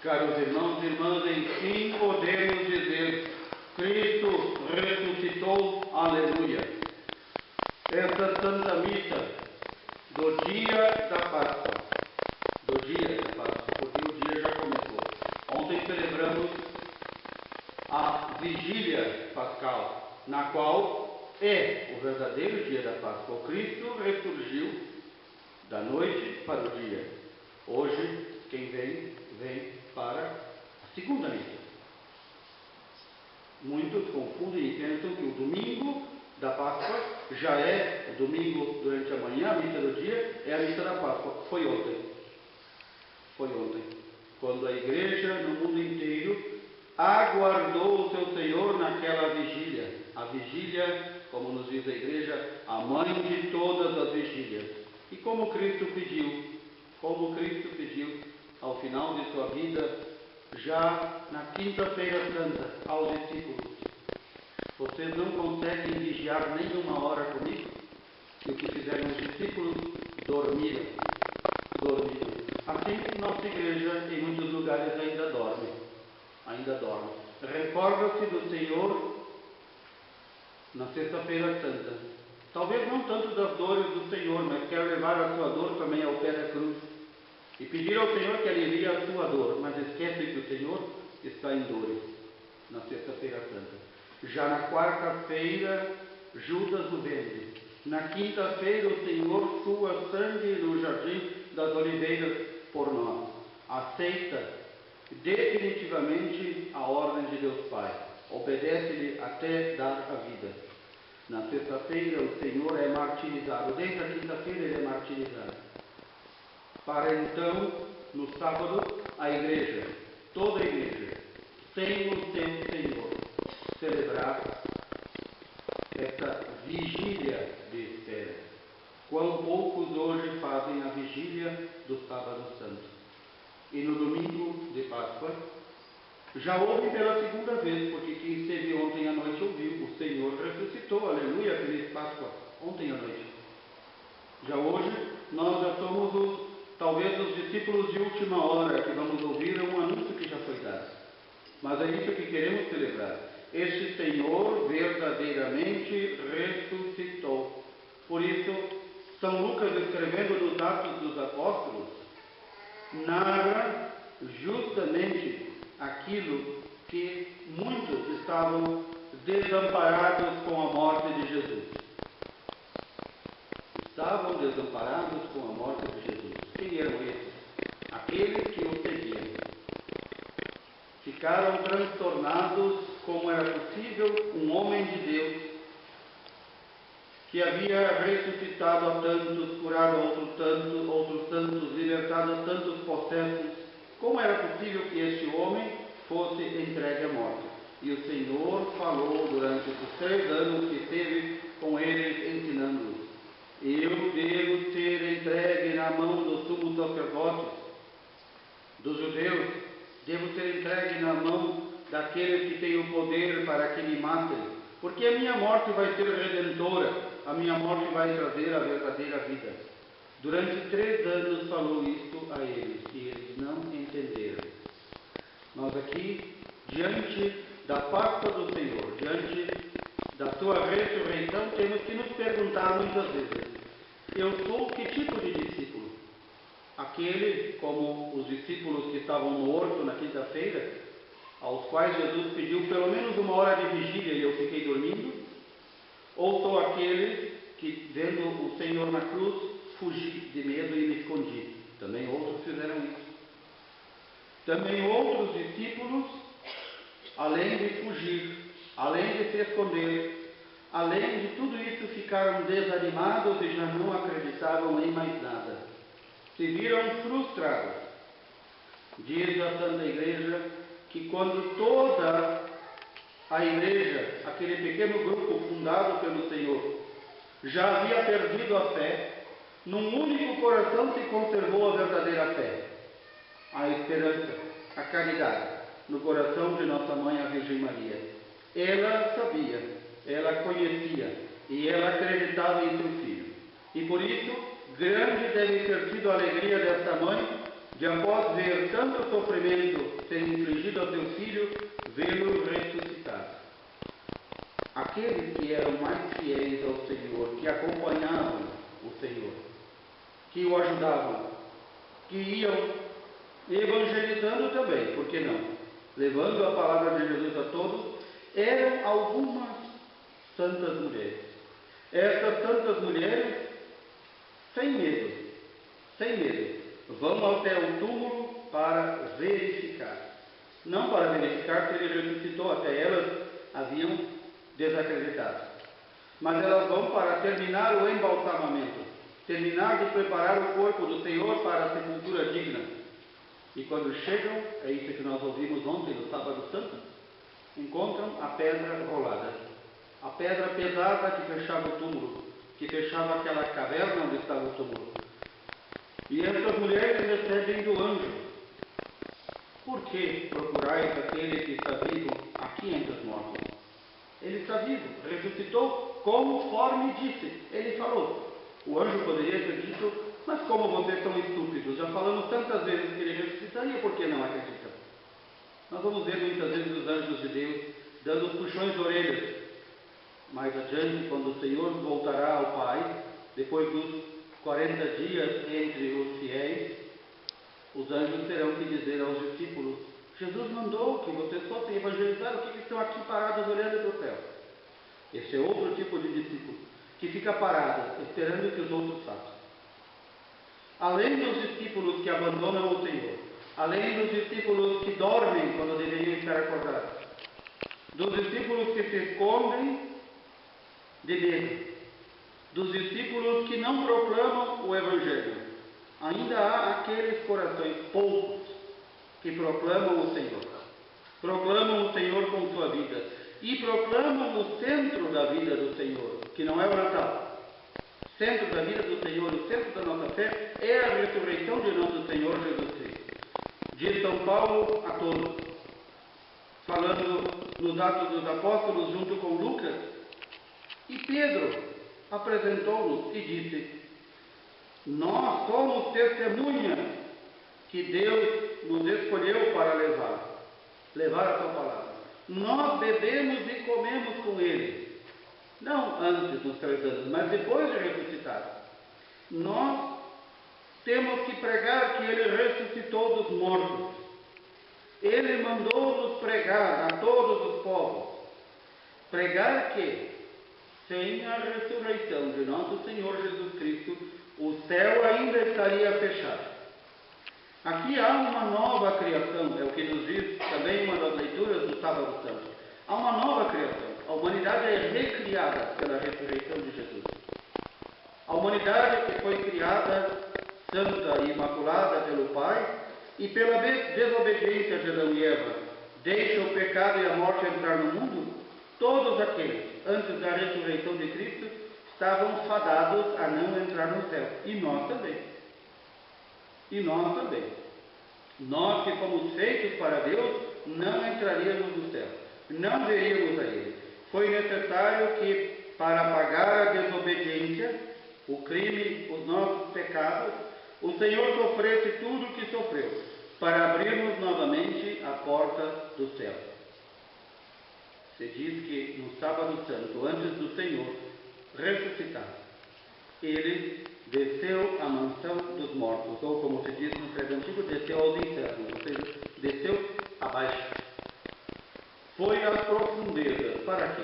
Caros irmãos e irmãs, enfim podemos dizer: Cristo ressuscitou, aleluia. Esta Santa Missa do dia da Páscoa, porque o dia já começou. Ontem celebramos a vigília pascal, na qual é o verdadeiro dia da Páscoa. O Cristo ressurgiu da noite para o dia. Hoje, quem vem para a segunda missa. Muitos confundem e pensam que o domingo da Páscoa já é o domingo durante a manhã, a missa do dia, é a missa da Páscoa. Foi ontem, quando a igreja no mundo inteiro aguardou o seu Senhor naquela vigília. A vigília, como nos diz a igreja, a mãe de todas as vigílias. E como Cristo pediu ao final de sua vida, já na quinta-feira santa, aos discípulos: vocês não conseguem vigiar nem uma hora comigo? E o que fizeram os discípulos? Dormiram. Assim, nossa igreja em muitos lugares ainda dorme. Recorda-se do Senhor na sexta-feira santa. Talvez não tanto das dores do Senhor, mas quer levar a sua dor também ao pé da cruz. E pedir ao Senhor que alivie a sua dor, mas esquece que o Senhor está em dores na sexta-feira santa. Já na quarta-feira, Judas o vende. Na quinta-feira, o Senhor sua sangue no jardim das oliveiras por nós. Aceita definitivamente a ordem de Deus Pai. Obedece-lhe até dar a vida. Na sexta-feira, o Senhor é martirizado. Desde a quinta-feira, ele é martirizado. Para então, no sábado, a igreja, toda a igreja, sem o seu Senhor, celebrar essa vigília de espera. Quão poucos hoje fazem a vigília do sábado santo. E no domingo de Páscoa, já ouve pela segunda vez, porque quem esteve ontem à noite ouviu: o Senhor ressuscitou, aleluia, feliz Páscoa, ontem à noite. Já hoje, nós já somos talvez os discípulos de última hora, que vamos ouvir um anúncio que já foi dado. Mas é isso que queremos celebrar. Este Senhor verdadeiramente ressuscitou. Por isso, São Lucas, escrevendo nos Atos dos Apóstolos, narra justamente aquilo que muitos estavam desamparados com a morte de Jesus. Quem eram esses? Aqueles que o seguiam. Ficaram transtornados como era possível um homem de Deus, que havia ressuscitado a tantos, curado outros tantos, libertado tantos possessos. Como era possível que este homem fosse entregue à morte? E o Senhor falou durante os 3 anos que esteve com eles, ensinando-os: eu devo ser entregue na mão dos sumos sacerdotes, dos judeus, devo ser entregue na mão daqueles que têm o poder para que me matem, porque a minha morte vai ser redentora, a minha morte vai trazer a verdadeira vida. Durante 3 anos falou isto a eles, e eles não entenderam. Nós aqui, diante da Páscoa do Senhor, diante da sua ressurreição, temos que nos perguntar muitas vezes: eu sou que tipo de discípulo? Aquele, como os discípulos que estavam no horto na quinta-feira, aos quais Jesus pediu pelo menos 1 hora de vigília e eu fiquei dormindo? Ou sou aquele que, vendo o Senhor na cruz, fugi de medo e me escondi? Também outros fizeram isso. Também outros discípulos, além de fugir, além de se esconder, além de tudo isso, ficaram desanimados e já não acreditavam em mais nada. Se viram frustrados. Diz a Santa Igreja que quando toda a Igreja, aquele pequeno grupo fundado pelo Senhor, já havia perdido a fé, num único coração se conservou a verdadeira fé, a esperança, a caridade, no coração de nossa Mãe, a Virgem Maria. Ela sabia, ela conhecia e ela acreditava em seu Filho. E por isso, grande deve ter sido a alegria desta mãe, de após ver tanto sofrimento ser infligido ao seu filho, vê-lo ressuscitado. Aqueles que eram mais fiéis ao Senhor, que acompanhavam o Senhor, que o ajudavam, que iam evangelizando também, por que não? Levando a palavra de Jesus a todos, eram algumas santas mulheres. Essas santas mulheres, sem medo, vão até o túmulo para verificar. Não para verificar se ele ressuscitou, até elas haviam desacreditado. Mas elas vão para terminar o embalsamamento, terminar de preparar o corpo do Senhor para a sepultura digna. E quando chegam, é isso que nós ouvimos ontem no Sábado Santo, encontram a pedra rolada. A pedra pesada que fechava o túmulo, que fechava aquela caverna onde estava o túmulo. E essas mulheres recebem do anjo: por que procurais aquele que está vivo aqui entre os mortos? Ele está vivo, ressuscitou conforme disse. Ele falou. O anjo poderia ter dito: mas como vocês são estúpidos, já falamos tantas vezes que ele ressuscitaria, por que não acreditam? Nós vamos ver muitas vezes os anjos de Deus dando os puxões de orelhas. Mais adiante, quando o Senhor voltará ao Pai, depois dos 40 dias entre os fiéis, os anjos terão que dizer aos discípulos: Jesus mandou que vocês fossem evangelizar, o que estão aqui parados olhando para o céu? Esse é outro tipo de discípulo, que fica parado, esperando que os outros façam. Além dos discípulos que abandonam o Senhor, além dos discípulos que dormem quando deveriam estar acordados, dos discípulos que se escondem de medo, dos discípulos que não proclamam o Evangelho, ainda há aqueles corações poucos que proclamam o Senhor com sua vida, e proclamam o centro da vida do Senhor, que não é o Natal. O centro da vida do Senhor, o centro da nossa fé, é a ressurreição de nosso Senhor Jesus Cristo. Diz São Paulo a todos, falando nos Atos dos Apóstolos junto com Lucas, e Pedro apresentou-nos e disse: nós somos testemunhas que Deus nos escolheu para levar a sua palavra. Nós bebemos e comemos com ele, não antes dos 3 anos, mas depois de ressuscitado. Nós temos que pregar que ele ressuscitou dos mortos. Ele mandou-nos pregar a todos os povos, pregar que, sem a ressurreição de nosso Senhor Jesus Cristo, o céu ainda estaria fechado. Aqui há uma nova criação, é o que nos diz também uma das leituras do Sábado Santo. Há uma nova criação. A humanidade é recriada pela ressurreição de Jesus. A humanidade que foi criada santa e imaculada pelo Pai, e pela desobediência de Adão e Eva, deixa o pecado e a morte entrar no mundo. Todos aqueles, antes da ressurreição de Cristo, estavam fadados a não entrar no céu. E nós também. Nós que fomos feitos para Deus, não entraríamos no céu. Não veríamos a Ele. Foi necessário que, para pagar a desobediência, o crime, os nossos pecados, o Senhor sofresse tudo o que sofreu, para abrirmos novamente a porta do céu. Se diz que no Sábado Santo, antes do Senhor ressuscitar, ele desceu à mansão dos mortos, ou como se diz no credo antigo, desceu aos infernos, ou seja, desceu abaixo. Foi às profundezas. Para quê?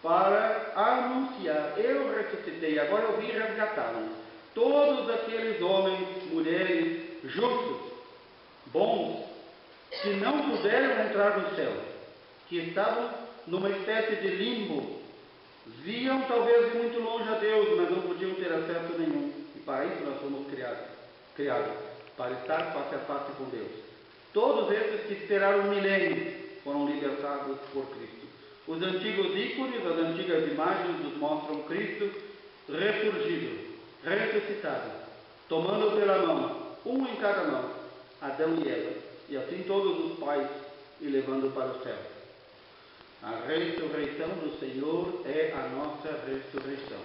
para anunciar: eu ressuscitei, agora eu vim resgatá-los. Todos aqueles homens, mulheres, justos, bons, que não puderam entrar no céu, que estavam numa espécie de limbo, viam talvez de muito longe a Deus, mas não podiam ter acesso nenhum. E para isso nós fomos criados, para estar face a face com Deus. Todos esses que esperaram um milênio foram libertados por Cristo. Os antigos ícones, as antigas imagens nos mostram Cristo ressurgido, ressuscitado, tomando pela mão, um em cada mão, Adão e Eva, e assim todos os pais, e levando para o céu. A ressurreição do Senhor é a nossa ressurreição.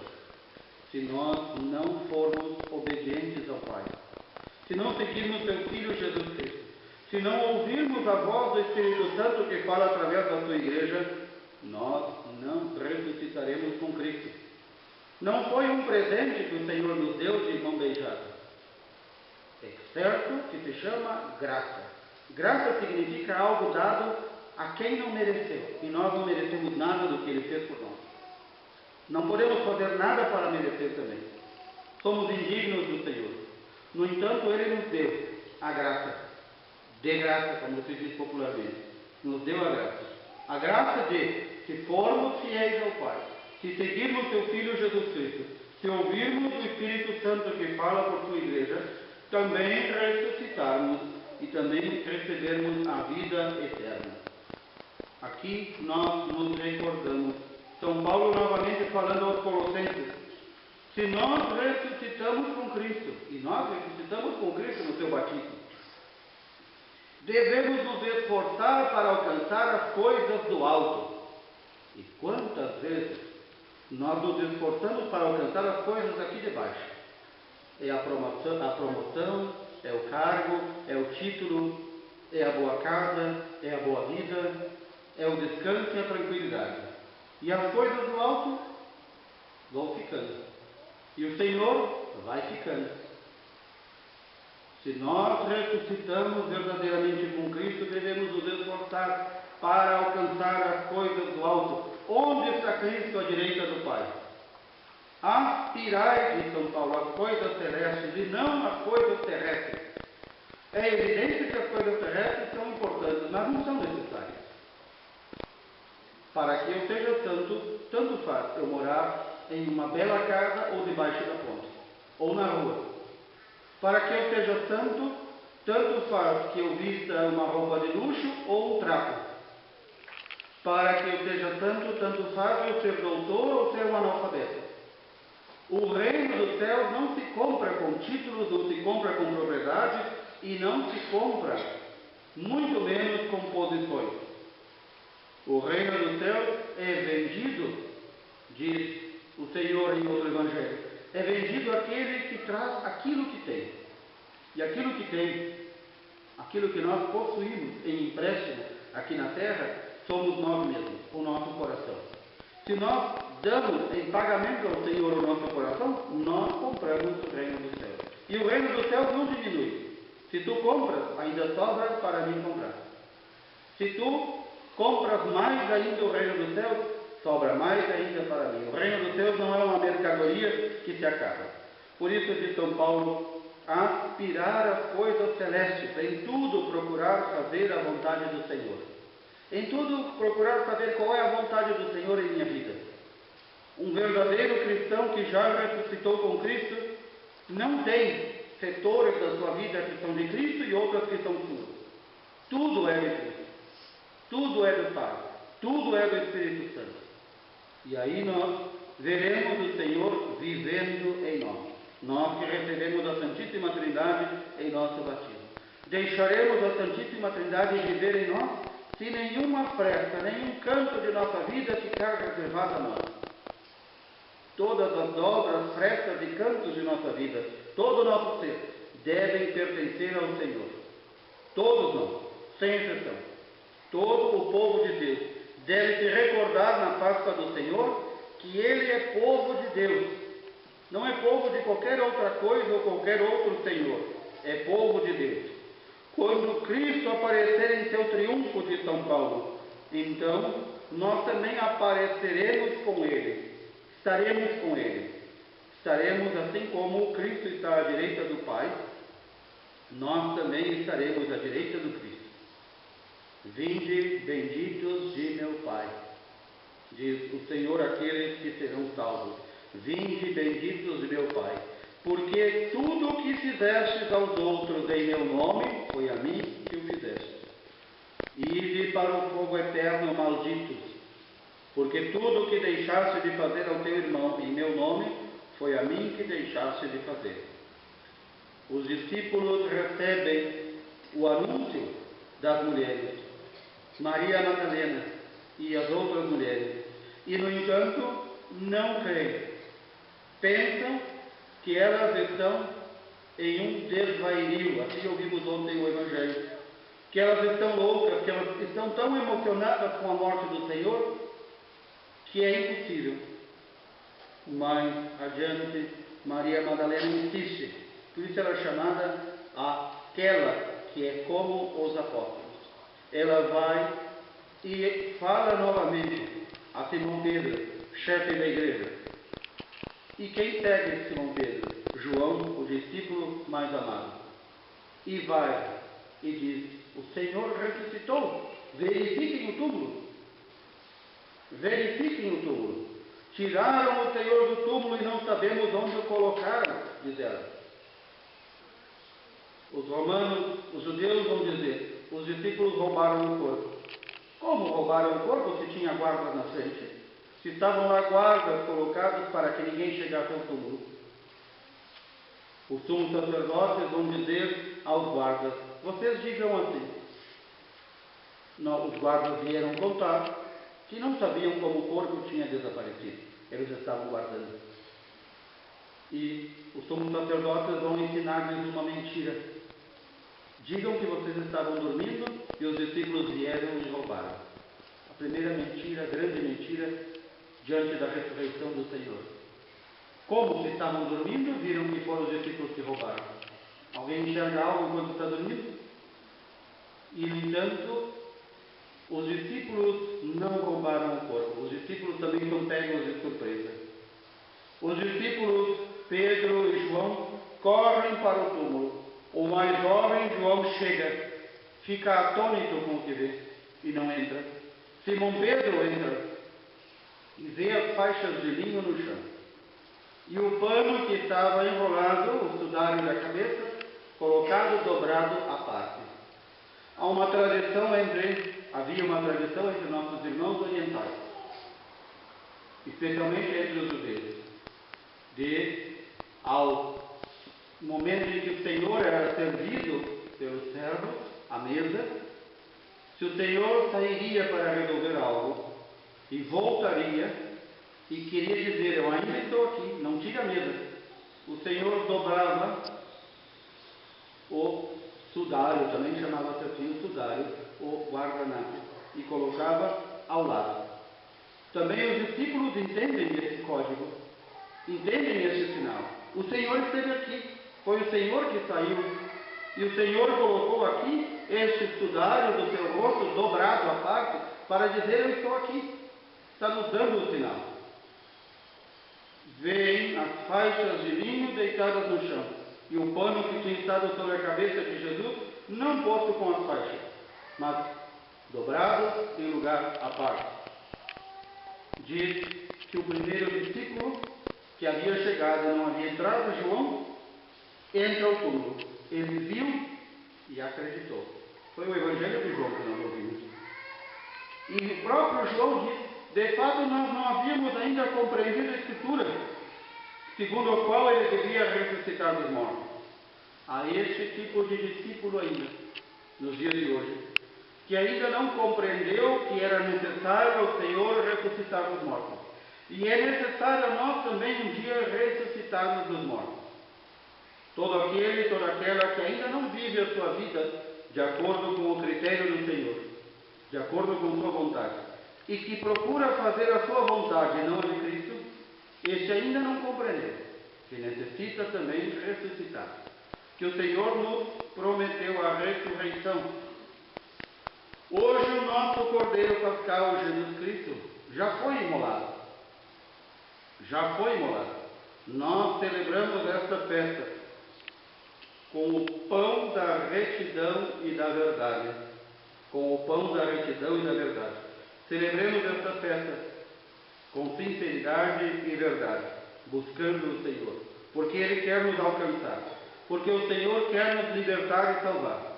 Se nós não formos obedientes ao Pai, se não seguirmos seu Filho Jesus Cristo, se não ouvirmos a voz do Espírito Santo que fala através da sua igreja, nós não ressuscitaremos com Cristo. Não foi um presente que o Senhor nos deu de mão beijada. É certo que se chama graça. Graça significa algo dado a quem não mereceu. E nós não merecemos nada do que Ele fez por nós. Não podemos fazer nada para merecer também. Somos indignos do Senhor. No entanto, Ele nos deu a graça. De graça, como se diz popularmente. Nos deu a graça. A graça de, se formos fiéis ao Pai, se seguirmos seu Filho Jesus Cristo, se ouvirmos o Espírito Santo que fala por sua igreja, também ressuscitarmos e também recebermos a vida eterna. Aqui nós nos recordamos, São Paulo novamente falando aos Colossenses: se nós ressuscitamos com Cristo, e nós ressuscitamos com Cristo no seu batismo, devemos nos esforçar para alcançar as coisas do alto. E quantas vezes nós nos esforçamos para alcançar as coisas aqui de baixo? É a promoção, é o cargo, é o título, é a boa casa, é a boa vida, é o descanso e a tranquilidade. E as coisas do alto vão ficando. E o Senhor vai ficando. Se nós ressuscitamos verdadeiramente com Cristo, devemos nos esforçar para alcançar as coisas do alto. Onde está Cristo à direita do Pai? Aspirai, diz São Paulo, as coisas celestes e não as coisas terrestres. É evidente que as coisas terrestres são importantes, mas não são necessárias. Para que eu seja santo, tanto faz eu morar em uma bela casa ou debaixo da ponte, ou na rua. Para que eu seja santo, tanto faz que eu vista uma roupa de luxo ou um trapo. Para que eu seja santo, tanto faz eu ser doutor ou ser um analfabeto. O reino dos céus não se compra com títulos, não se compra com propriedades e não se compra, muito menos com posições. O reino dos céus é vendido, diz o Senhor em outro evangelho, é vendido àquele que traz aquilo que tem. E aquilo que tem, aquilo que nós possuímos em empréstimo aqui na terra, somos nós mesmos, o nosso coração. Se nós damos em pagamento ao Senhor o nosso coração, nós compramos o reino dos céus. E o reino dos céus não diminui. Se tu compras, ainda sobra para mim comprar. Se tu compras mais ainda o reino dos céus, sobra mais ainda para mim. O reino dos céus não é uma mercadoria que se acaba. Por isso diz São Paulo: aspirar às coisas celestes, em tudo procurar fazer a vontade do Senhor. Em tudo procurar saber qual é a vontade do Senhor em minha vida. Um verdadeiro cristão que já ressuscitou com Cristo não tem setores da sua vida que são de Cristo e outras que são suas. Tudo é de Cristo. Tudo é do Pai. Tudo é do Espírito Santo. E aí nós veremos o Senhor vivendo em nós. Nós que recebemos a Santíssima Trindade em nosso batismo. Deixaremos a Santíssima Trindade viver em nós se nenhuma fresta, nenhum canto de nossa vida ficar reservado a nós. Todas as dobras, frestas e cantos de nossa vida, todo o nosso ser, devem pertencer ao Senhor. Todos nós, sem exceção. Todo o povo de Deus deve se recordar na Páscoa do Senhor que Ele é povo de Deus. Não é povo de qualquer outra coisa ou qualquer outro Senhor. É povo de Deus. Quando Cristo aparecer em seu triunfo, de São Paulo, então nós também apareceremos com Ele, estaremos com Ele. Estaremos assim como o Cristo está à direita do Pai, nós também estaremos à direita do Cristo. Vinde, benditos de meu Pai, diz o Senhor àqueles que serão salvos. Vinde, benditos de meu Pai, porque tudo o que fizestes aos outros em meu nome, foi a mim que o fizeste. Ide para o fogo eterno, malditos, porque tudo o que deixaste de fazer ao teu irmão em meu nome, foi a mim que deixaste de fazer. Os discípulos recebem o anúncio das mulheres, Maria Madalena e as outras mulheres, e no entanto não creem. Pensam que elas estão em um desvario, assim ouvimos ontem o Evangelho, que elas estão loucas, que elas estão tão emocionadas com a morte do Senhor, que é impossível. Mas adiante, Maria Madalena insiste, por isso ela é chamada aquela que é como os apóstolos. Ela vai e fala novamente a Simão Pedro, chefe da igreja. E quem segue Simão Pedro? João, o discípulo mais amado. E vai e diz: o Senhor ressuscitou, verifiquem o túmulo. Verifiquem o túmulo. Tiraram o Senhor do túmulo e não sabemos onde o colocaram, diz ela. Os romanos, os judeus vão dizer: os discípulos roubaram o corpo. Como roubaram o corpo se tinha guardas na frente? Se estavam lá guardas colocados para que ninguém chegasse ao túmulo. Os sumos sacerdotes vão dizer aos guardas: vocês digam assim. Não, os guardas vieram contar que não sabiam como o corpo tinha desaparecido. Eles estavam guardando. E os sumos sacerdotes vão ensinar-lhes uma mentira. Digam que vocês estavam dormindo e os discípulos vieram e roubaram. A primeira mentira, a grande mentira, diante da ressurreição do Senhor. Como se estavam dormindo, viram que foram os discípulos que roubaram. Alguém enxerga algo enquanto está dormindo? E, no entanto, os discípulos não roubaram o corpo. Os discípulos também são pegos de surpresa. Os discípulos, Pedro e João, correm para o túmulo. O mais jovem, João, chega, fica atônito com o que vê e não entra. Simão Pedro entra e vê as faixas de linho no chão. E o pano que estava enrolado, o sudário da cabeça, colocado, dobrado à parte. Havia uma tradição entre nossos irmãos orientais, especialmente entre os judeus, de, ao momento em que o Senhor era servido pelos servos, à mesa, se o Senhor sairia para resolver algo e voltaria e queria dizer: eu ainda estou aqui, não tira a mesa, o Senhor dobrava o sudário, também chamava-se assim o sudário, o guardanapo, e colocava ao lado. Também os discípulos entendem esse código, entendem esse sinal. O Senhor esteve aqui, foi o Senhor que saiu, e o Senhor colocou aqui este sudário do seu rosto dobrado à parte, para dizer: eu estou aqui. Está nos dando o sinal. Veem as faixas de linho deitadas no chão, e o pano que tinha estado sobre a cabeça de Jesus, não posto com as faixas, mas dobrado em lugar à parte. Diz que o primeiro discípulo que havia chegado e não havia entrado, João, entra ao túmulo. Ele viu e acreditou. Foi o Evangelho de João que nós ouvimos. E o próprio João diz: de fato nós não havíamos ainda compreendido a Escritura, segundo a qual ele devia ressuscitar dos mortos. Há este tipo de discípulo ainda, nos dias de hoje, que ainda não compreendeu que era necessário ao Senhor ressuscitar dos mortos. E é necessário a nós também um dia ressuscitarmos dos mortos. Todo aquele e toda aquela que ainda não vive a sua vida de acordo com o critério do Senhor, de acordo com sua vontade, e que procura fazer a sua vontade e não a de Cristo, este ainda não compreendeu que necessita também ressuscitar. Que o Senhor nos prometeu a ressurreição. Hoje o nosso Cordeiro Pascal, Jesus Cristo, já foi imolado. Já foi imolado. Nós celebramos esta festa com o pão da retidão e da verdade. Com o pão da retidão e da verdade. Celebremos esta festa com sinceridade e verdade, buscando o Senhor, porque Ele quer nos alcançar, porque o Senhor quer nos libertar e salvar,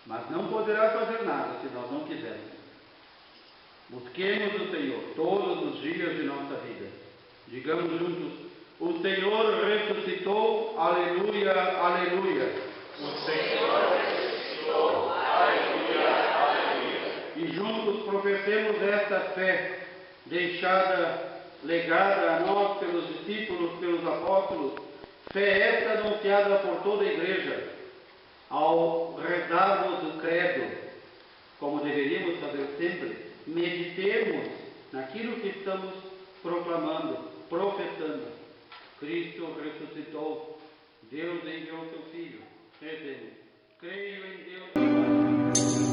mas não poderá fazer nada se nós não quisermos. Busquemos o Senhor todos os dias de nossa vida. Digamos juntos: o Senhor ressuscitou, aleluia, aleluia. O Senhor ressuscitou, aleluia, aleluia. E juntos professemos esta fé, deixada, legada a nós pelos discípulos, pelos apóstolos, fé esta anunciada por toda a igreja, ao rezarmos o credo, como deveríamos fazer sempre, meditemos naquilo que estamos proclamando, professando. Cristo ressuscitou, Deus enviou seu Filho. Rezemos. Creio em Deus.